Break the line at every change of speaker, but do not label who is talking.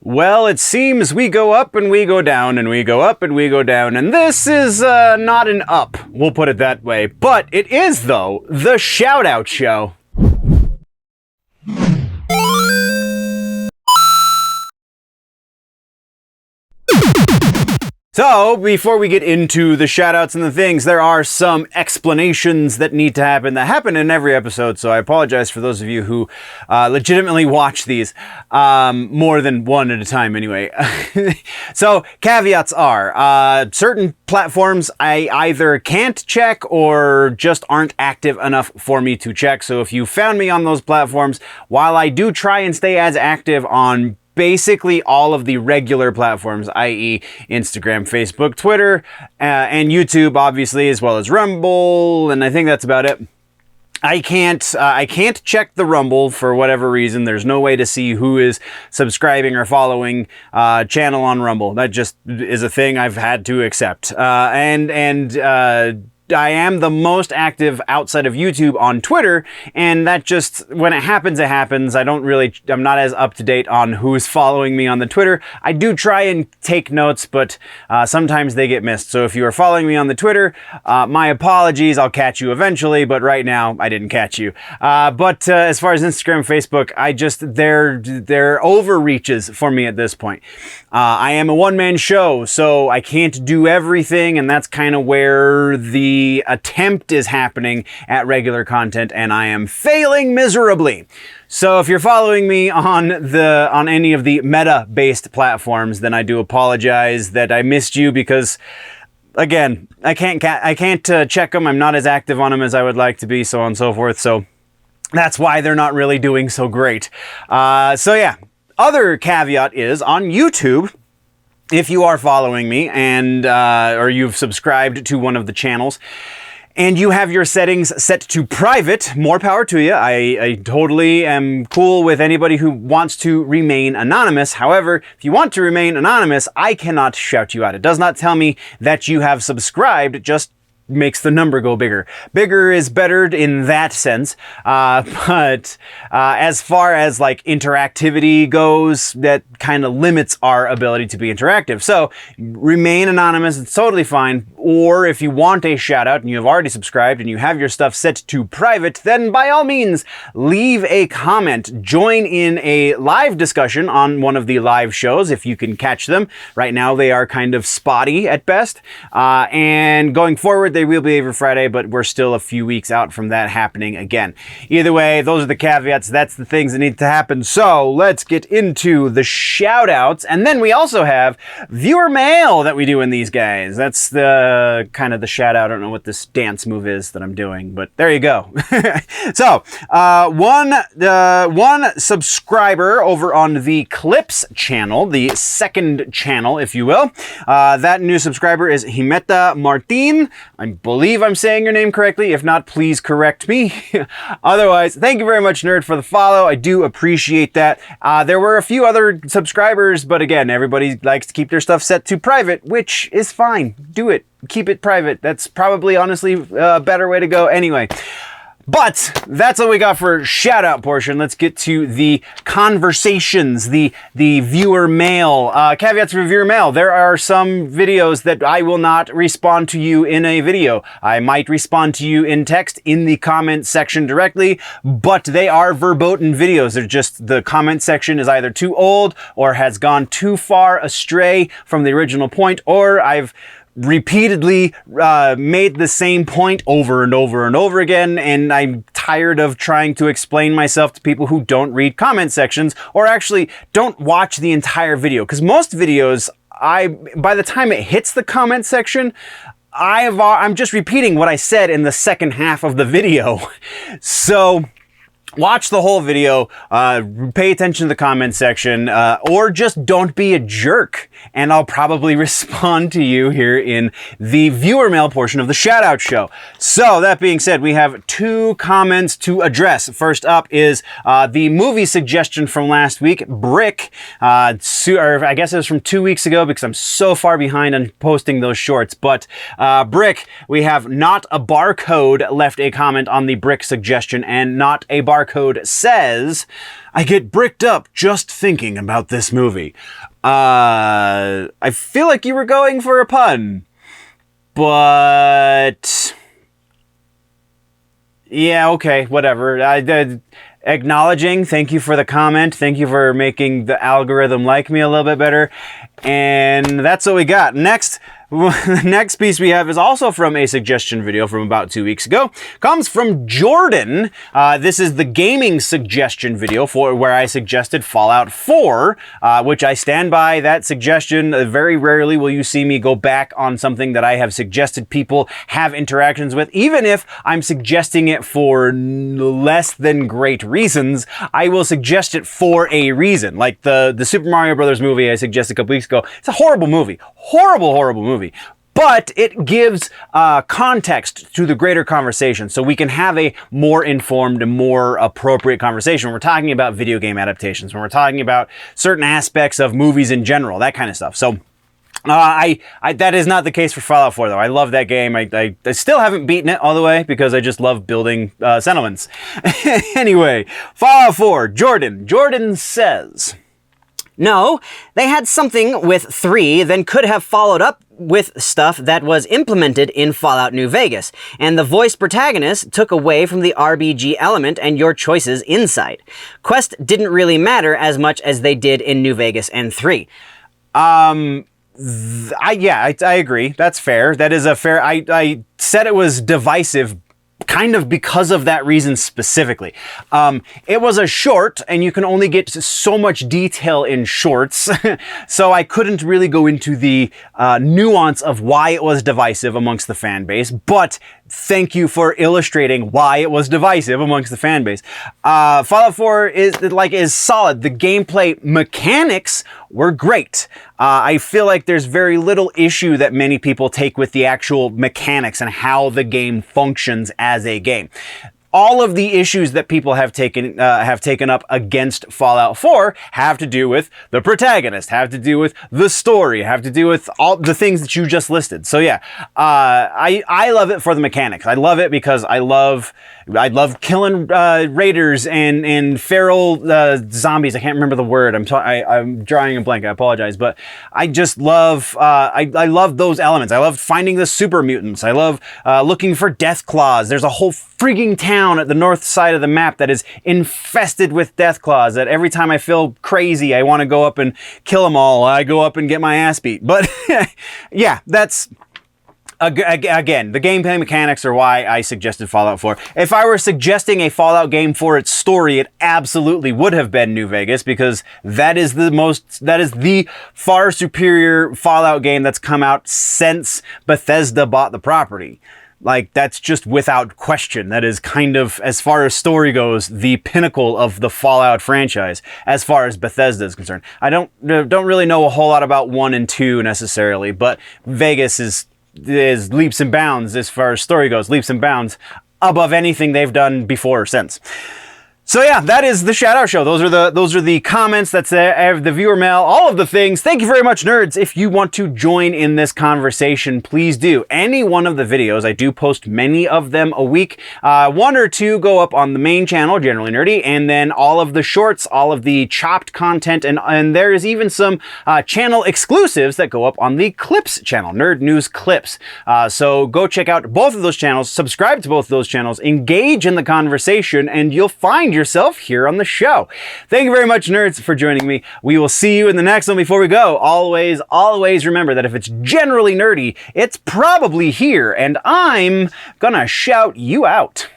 Well, it seems we go up and we go down and we go up and we go down, and this is not an up, we'll put it that way. But it is, though, the shout-out show. So, before we get into the shoutouts and the things, there are some explanations that need to happen that happen in every episode, so I apologize for those of you who legitimately watch these, more than one at a time anyway. So, caveats are, certain platforms I either can't check or just aren't active enough for me to check, so if you found me on those platforms, while I do try and stay as active on basically all of the regular platforms, i.e. Instagram, Facebook, Twitter, and YouTube, obviously, as well as Rumble, and I think that's about it. I can't check the Rumble for whatever reason. There's no way to see who is subscribing or following channel on Rumble. That just is a thing I've had to accept. I am the most active outside of YouTube on Twitter, and that just, when it happens, it happens. I'm not as up to date on who's following me on the Twitter. I do try and take notes, but sometimes they get missed. So if you are following me on the Twitter, my apologies. I'll catch you eventually, but right now I didn't catch you. But as far as Instagram, Facebook, they're overreaches for me at this point. I am a one-man show, so I can't do everything, and that's kind of where the attempt is happening at regular content, and I am failing miserably. So if you're following me on any of the meta-based platforms, then I do apologize that I missed you, because again, I can't check them. I'm not as active on them as I would like to be, so on and so forth. So that's why they're not really doing so great. So yeah, other caveat is on YouTube. If you are following me and or you've subscribed to one of the channels and you have your settings set to private, more power to you. I totally am cool with anybody who wants to remain anonymous. However, if you want to remain anonymous, I cannot shout you out. It does not tell me that you have subscribed. It just makes the number go bigger. Bigger is better in that sense, but as far as like interactivity goes, that kind of limits our ability to be interactive. So remain anonymous, it's totally fine. Or if you want a shout out and you have already subscribed and you have your stuff set to private, then by all means, leave a comment. Join in a live discussion on one of the live shows if you can catch them. Right now they are kind of spotty at best, and going forward they will be every Friday, but we're still a few weeks out from that happening again. Either way, those are the caveats. That's the things that need to happen. So let's get into the shout outs. And then we also have viewer mail that we do in these guys. That's the kind of the shout out. I don't know what this dance move is that I'm doing, but there you go. So one subscriber over on the Clips channel, the second channel, if you will. That new subscriber is Jimetta Martin. I believe I'm saying your name correctly. If not, please correct me. Otherwise, thank you very much, nerd, for the follow. I do appreciate that. There were a few other subscribers, but again, everybody likes to keep their stuff set to private, which is fine. Do it. Keep it private. That's probably, honestly, a better way to go anyway. But that's all we got for shout out portion. Let's get to the conversations, the viewer mail. Caveats for viewer mail. There are some videos that I will not respond to you in a video. I might respond to you in text in the comment section directly, but they are verboten videos. They're just, the comment section is either too old or has gone too far astray from the original point, or I've repeatedly made the same point over and over and over again, and I'm tired of trying to explain myself to people who don't read comment sections or actually don't watch the entire video, because most videos, by the time it hits the comment section, I'm just repeating what I said in the second half of the video. So watch the whole video, pay attention to the comment section, or just don't be a jerk, and I'll probably respond to you here in the viewer mail portion of the shout-out show. So, that being said, we have two comments to address. First up is the movie suggestion from last week, Brick, or I guess it was from 2 weeks ago because I'm so far behind on posting those shorts, but Brick, we have Not a Barcode left a comment on the Brick suggestion, and Not a Barcode Barcode says, I get bricked up just thinking about this movie. I feel like you were going for a pun, but yeah, okay, whatever. Acknowledging, thank you for the comment. Thank you for making the algorithm like me a little bit better. And that's what we got. Next, the next piece we have is also from a suggestion video from about 2 weeks ago. Comes from Jordan. This is the gaming suggestion video for where I suggested Fallout 4, which I stand by that suggestion. Very rarely will you see me go back on something that I have suggested people have interactions with. Even if I'm suggesting it for less than great reasons, I will suggest it for a reason. Like the Super Mario Brothers movie I suggested a couple weeks ago. It's a horrible movie. Horrible movie. But it gives context to the greater conversation, so we can have a more informed and more appropriate conversation when we're talking about video game adaptations, when we're talking about certain aspects of movies in general, that kind of stuff. So that is not the case for Fallout 4, though. I love that game. I still haven't beaten it all the way because I just love building settlements. Anyway, Fallout 4, Jordan says,
no, they had something with 3, then could have followed up with stuff that was implemented in Fallout New Vegas, and the voice protagonist took away from the RBG element and your choices inside. Quest didn't really matter as much as they did in New Vegas and 3.
I agree. That's fair. That is a fair... I said it was divisive kind of because of that reason specifically. It was a short, and you can only get so much detail in shorts, so I couldn't really go into the nuance of why it was divisive amongst the fan base, but thank you for illustrating why it was divisive amongst the fan base. Fallout 4 is solid. The gameplay mechanics were great. I feel like there's very little issue that many people take with the actual mechanics and how the game functions as a game. All of the issues that people have taken up against Fallout 4 have to do with the protagonist, have to do with the story, have to do with all the things that you just listed. So yeah, I love it for the mechanics. I love it because I love killing raiders and feral zombies. I can't remember the word. I'm drawing a blank. I apologize, but I just love I love those elements. I love finding the super mutants. I love looking for death claws. There's a whole frigging town at the north side of the map that is infested with death claws, that every time I feel crazy, I want to go up and kill them all. I go up and get my ass beat. But yeah, that's... Again, the gameplay mechanics are why I suggested Fallout 4. If I were suggesting a Fallout game for its story, it absolutely would have been New Vegas, because that is the far superior Fallout game that's come out since Bethesda bought the property. Like, that's just without question. That is kind of, as far as story goes, the pinnacle of the Fallout franchise, as far as Bethesda is concerned. I don't really know a whole lot about 1 and 2 necessarily, but Vegas is leaps and bounds, as far as story goes, leaps and bounds above anything they've done before or since. So yeah, that is the shout out show. Those are the comments. That's the viewer mail, all of the things. Thank you very much, nerds. If you want to join in this conversation, please do. Any one of the videos, I do post many of them a week. 1 or 2 go up on the main channel, Generally Nerdy, and then all of the shorts, all of the chopped content, and there is even some channel exclusives that go up on the Clips channel, Nerd News Clips. So go check out both of those channels, subscribe to both of those channels, engage in the conversation, and you'll find yourself here on the show. Thank you very much, nerds, for joining me. We will see you in the next one. Before we go, always remember that if it's generally nerdy, it's probably here, and I'm gonna shout you out.